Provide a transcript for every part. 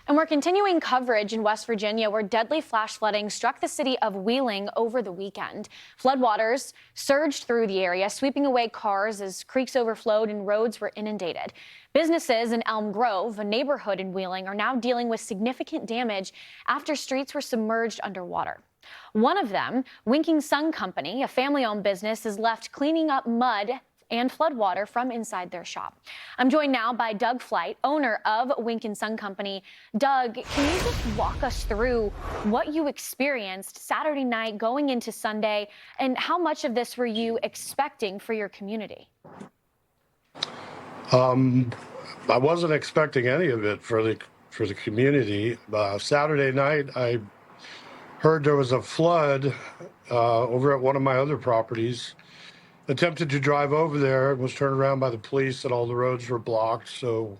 And we're continuing coverage in West Virginia where deadly flash flooding struck the city of Wheeling over the weekend. Floodwaters surged through the area, sweeping away cars as creeks overflowed and roads were inundated. Businesses in Elm Grove, a neighborhood in Wheeling, are now dealing with significant damage after streets were submerged underwater. One of them, Winking Sun Company, a family-owned business, is left cleaning up mud and floodwater from inside their shop. I'm joined now by Doug Flight, owner of Winking Sun Company. Doug, can you just walk us through what you experienced Saturday night going into Sunday, and how much of this were you expecting for your community? I wasn't expecting any of it for the community. Saturday night, I heard there was a flood over at one of my other properties. Attempted to drive over there, was turned around by the police and all the roads were blocked. So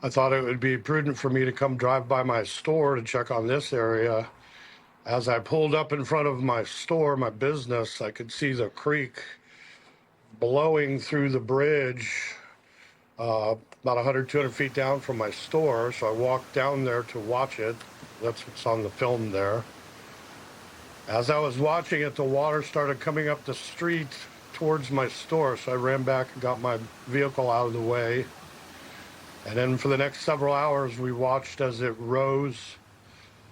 I thought it would be prudent for me to come drive by my store to check on this area. As I pulled up in front of my store, my business, I could see the creek blowing through the bridge about 100, 200 feet down from my store. So I walked down there to watch it. That's what's on the film there. As I was watching it, the water started coming up the street towards my store, so I ran back and got my vehicle out of the way. And then for the next several hours, we watched as it rose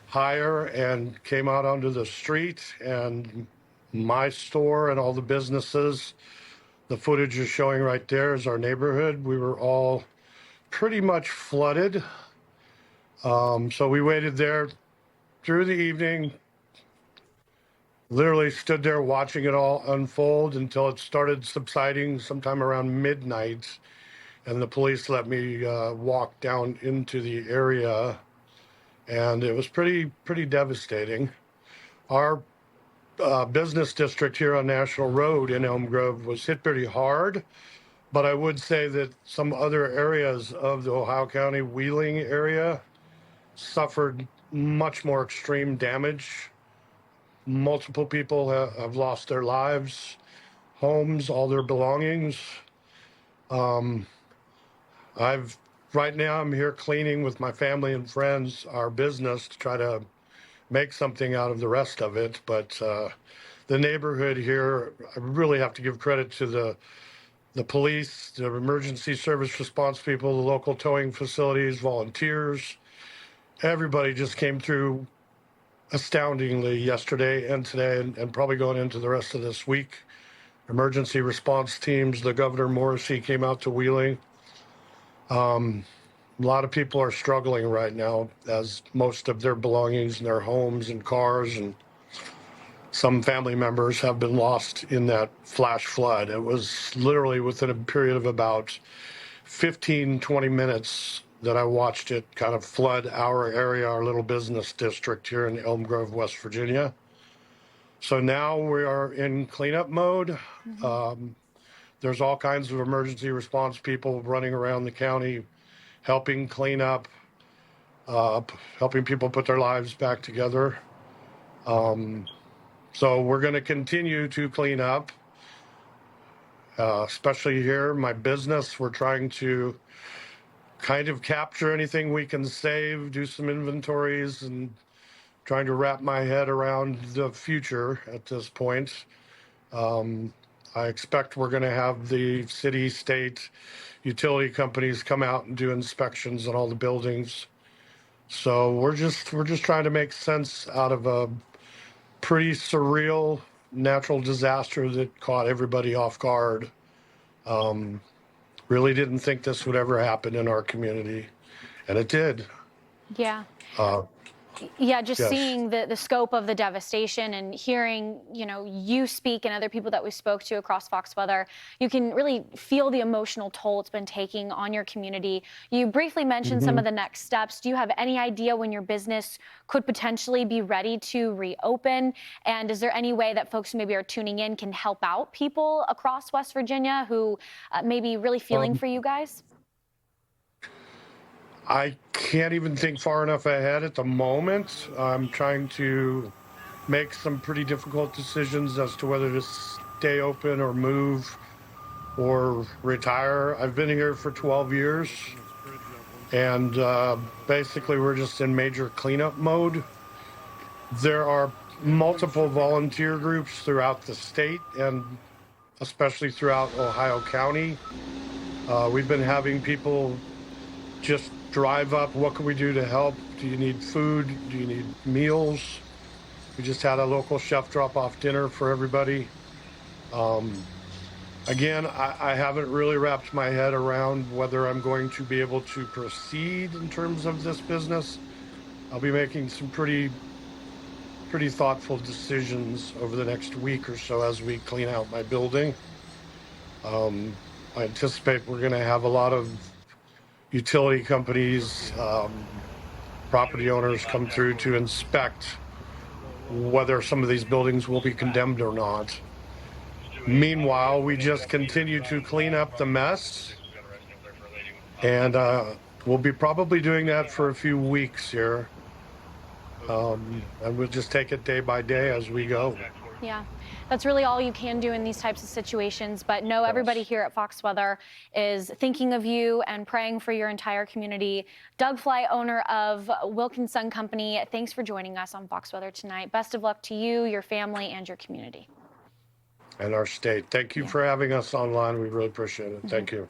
higher and came out onto the street, and my store and all the businesses. The footage is showing right there is our neighborhood. We were all pretty much flooded. So we waited there through the evening, literally stood there watching it all unfold until it started subsiding sometime around midnight, and the police let me walk down into the area, and it was pretty devastating. Our business district here on National Road in Elm Grove was hit pretty hard, but I would say that some other areas of the Ohio County Wheeling area suffered much more extreme damage. Multiple people have lost their lives, homes, all their belongings. Right now I'm here cleaning with my family and friends, our business, to try to make something out of the rest of it. But the neighborhood here, I really have to give credit to the police, the emergency service response people, the local towing facilities, volunteers. Everybody just came through astoundingly yesterday and today, and probably going into the rest of this week. Emergency response teams, the Governor Morrissey came out to Wheeling. A lot of people are struggling right now, as most of their belongings and their homes and cars and some family members have been lost in that flash flood. It was literally within a period of about 15, 20 minutes that I watched it kind of flood our area, our little business district here in Elm Grove, West Virginia. So now we are in cleanup mode. There's all kinds of emergency response people running around the county, helping clean up, helping people put their lives back together. So we're going to continue to clean up, especially here, my business. We're trying to kind of capture anything we can save, do some inventories, and trying to wrap my head around the future at this point. I expect we're going to have the city, state, utility companies come out and do inspections on all the buildings. So we're just trying to make sense out of a pretty surreal natural disaster that caught everybody off guard. Really didn't think this would ever happen in our community, and it did. Yeah. Just Yes. seeing the scope of the devastation and hearing, you speak and other people that we spoke to across Fox Weather, you can really feel the emotional toll it's been taking on your community. You briefly mentioned some of the next steps. Do you have any idea when your business could potentially be ready to reopen? And is there any way that folks who maybe are tuning in can help out people across West Virginia who may be really feeling for you guys? I can't even think far enough ahead at the moment. I'm trying to make some pretty difficult decisions as to whether to stay open or move or retire. I've been here for 12 years. And basically, we're just in major cleanup mode. There are multiple volunteer groups throughout the state and especially throughout Ohio County. We've been having people just drive up. What can we do to help? Do you need food? Do you need meals? We just had a local chef drop off dinner for everybody. Again, I haven't really wrapped my head around whether I'm going to be able to proceed in terms of this business. I'll be making some pretty thoughtful decisions over the next week or so as we clean out my building. I anticipate we're going to have a lot of utility companies, property owners come through to inspect whether some of these buildings will be condemned or not. Meanwhile, we just continue to clean up the mess, and we'll be probably doing that for a few weeks here. And we'll just take it day by day as we go. Yeah, that's really all you can do in these types of situations. But no, everybody here at Fox Weather is thinking of you and praying for your entire community. Doug Fly, owner of Wilkinson Company, thanks for joining us on Fox Weather tonight. Best of luck to you, your family, and your community. And our state. Thank you for having us online. We really appreciate it. Thank you.